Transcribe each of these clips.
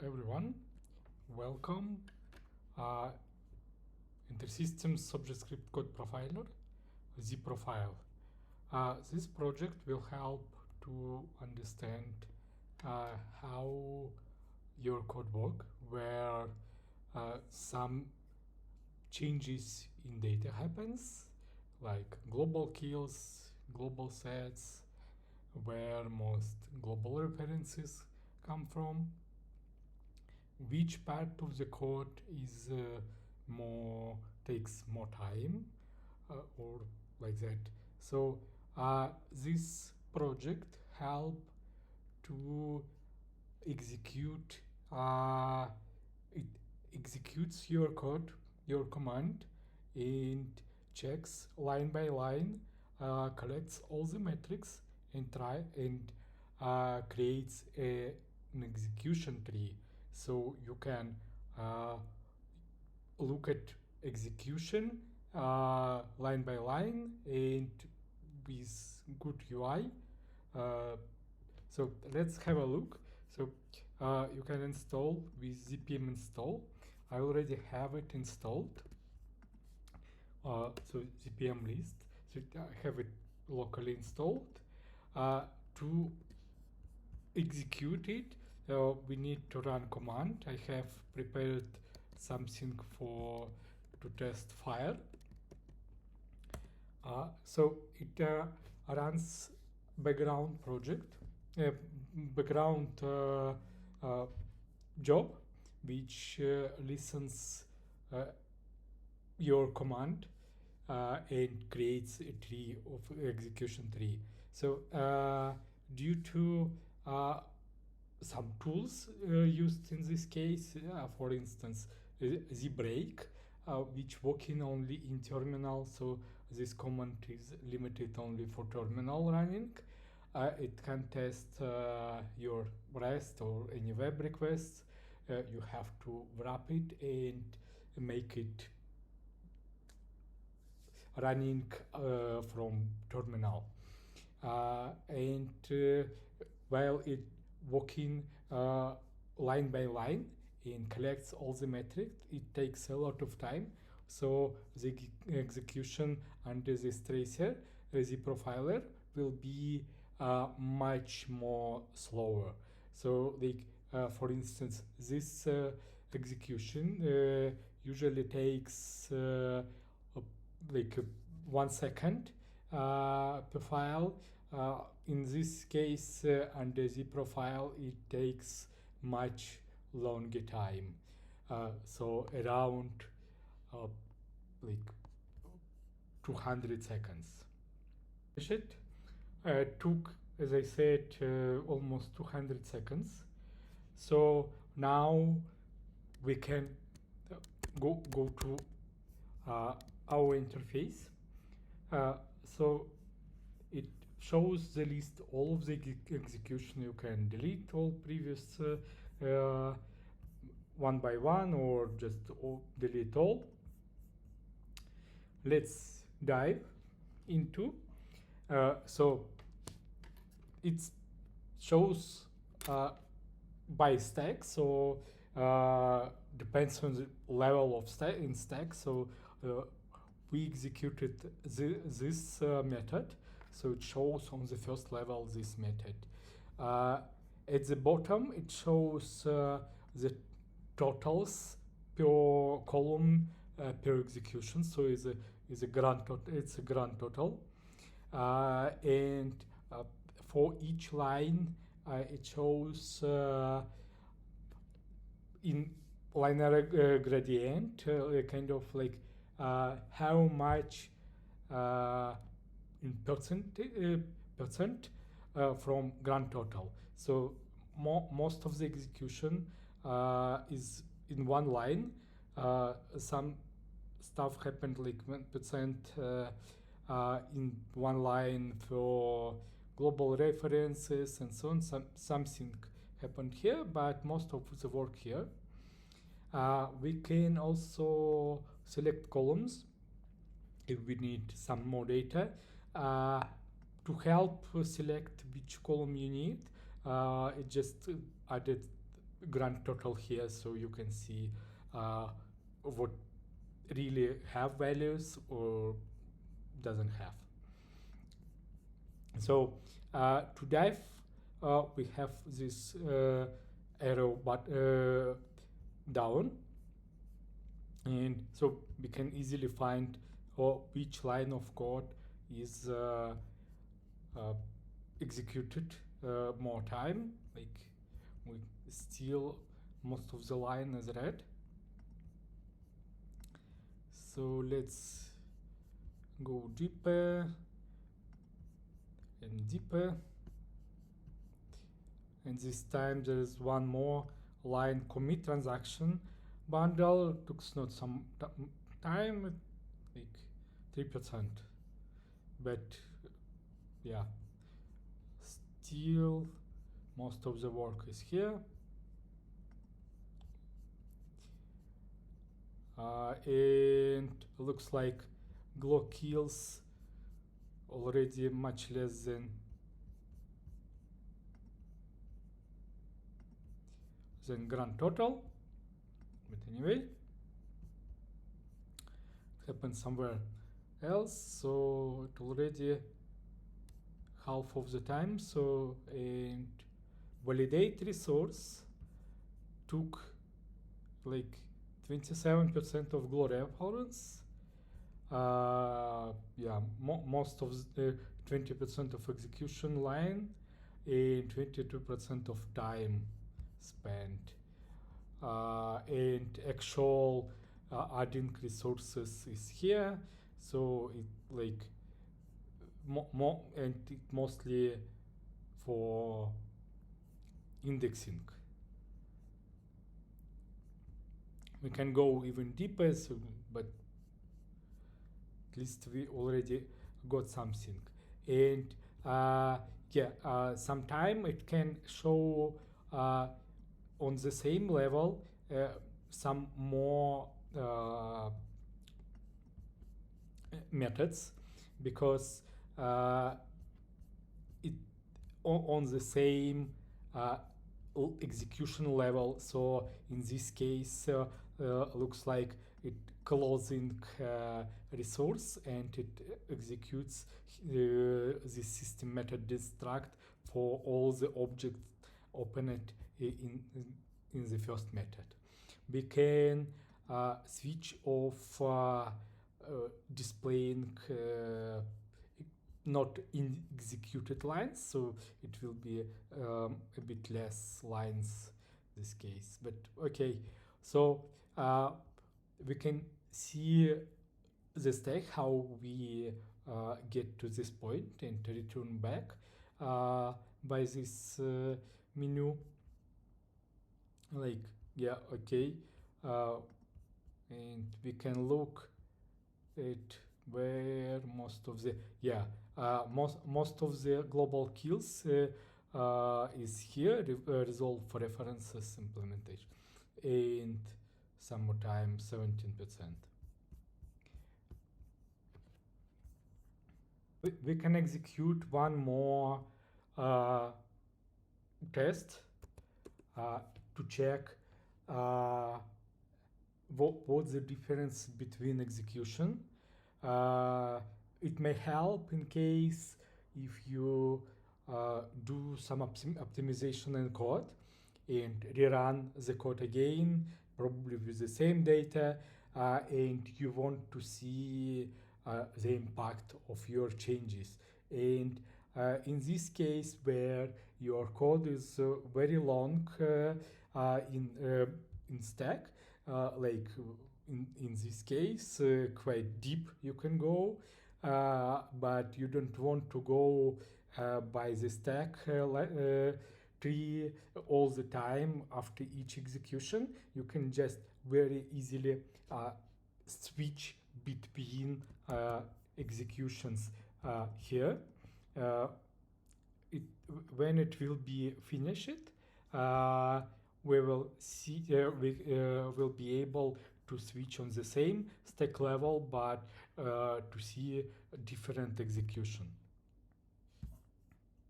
everyone, welcome. InterSystems Subject-Script Code Profiler, ZProfile. This project will help to understand how your code works, where some changes in data happens, like global kills, global sets, where most global references come from, which part of the code is takes more time, or like that. So this project help to execute it executes your code, your command, and checks line by line, collects all the metrics and creates an execution tree, so you can look at execution line by line and with good UI. So let's have a look. So you can install with ZPM install. I already have it installed. So ZPM list. So I have it locally installed. To execute it, we need to run command. I have prepared something to test fire. So it runs background job, which listens your command and creates a tree of execution tree. So due to some tools used in this case, for instance, ZBreak, which working only in terminal, so this command is limited only for terminal running. It can test your REST or any web requests. You have to wrap it and make it running from terminal. And while it working line by line and collects all the metrics, it takes a lot of time. So the execution under this tracer, the profiler, will be much more slower. So for instance, this execution usually takes 1 second per file. In this case, under the profile, it takes much longer time. So around 200 seconds. It took, as I said, almost 200 seconds. So now we can go to our interface. So it shows the list all of the execution. You can delete all previous one by one, or just delete all. Let's dive into. So it shows by stack. So depends on the level of stack. So we executed this method, so it shows on the first level this method. At the bottom, it shows the totals per column per execution. So it's a grand total, and for each line, it shows in linear gradient, kind of like how much in percent from grand total. So most of the execution is in one line. Some stuff happened like 1% in one line for global references and so on. Something happened here, but most of the work here. We can also select columns if we need some more data. To help select which column you need, it just added grand total here, so you can see what really have values or doesn't have. So to dive, we have this arrow but down, and so we can easily find which line of code is executed more time. Like we still most of the line is red. So let's go deeper and deeper, and this time there is one more line commit transaction bundle. It took not some time, like 3%, but yeah, still most of the work is here. And looks like Glock kills already much less than grand total, but anyway, it happens somewhere else, so it already half of the time. So, and validate resource took like 27% of Glow reference. Yeah, most of the 20% of execution line and 22% of time spent, and actual adding resources is here. So it like and it mostly for indexing. We can go even deeper, so, but at least we already got something. And yeah, sometime it can show on the same level some more methods, because it on the same execution level. So in this case, looks like it closing resource, and it executes this system method destruct for all the objects opened in the first method. We can switch off displaying not in executed lines, so it will be a bit less lines this case. But okay, so we can see the stack, how we get to this point and return back by this menu. Like, yeah, okay, and we can look at where most of the most of the global kills is here, resolve for references implementation, and some more time 17%. We can execute one more test to check what's the difference between execution. It may help in case if you do some optimization in code and rerun the code again, probably with the same data, and you want to see the impact of your changes. And in this case, where your code is very long in stack, like in this case, quite deep you can go, but you don't want to go by the stack tree all the time after each execution. You can just very easily switch between executions here. When it will be finished, we will see we will be able to switch on the same stack level, but to see a different execution.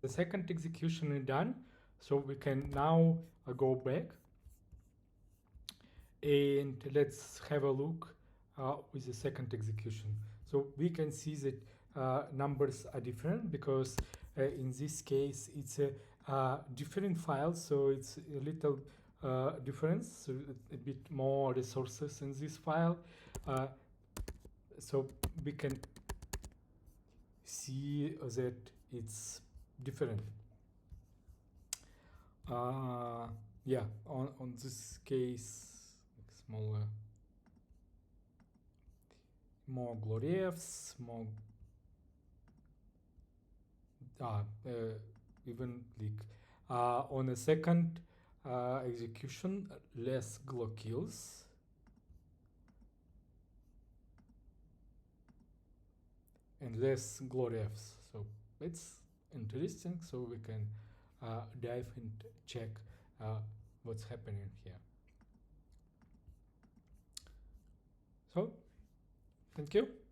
The second execution is done, so we can now go back And let's have a look with the second execution. So we can see that numbers are different because in this case it's a different file, so it's a little difference, so a bit more resources in this file. So we can see that it's different. Yeah, on this case, smaller, more gloriefs, more even like on a second execution, less glow kills. And less gloriefs. So it's interesting. So we can dive and check what's happening here. So thank you.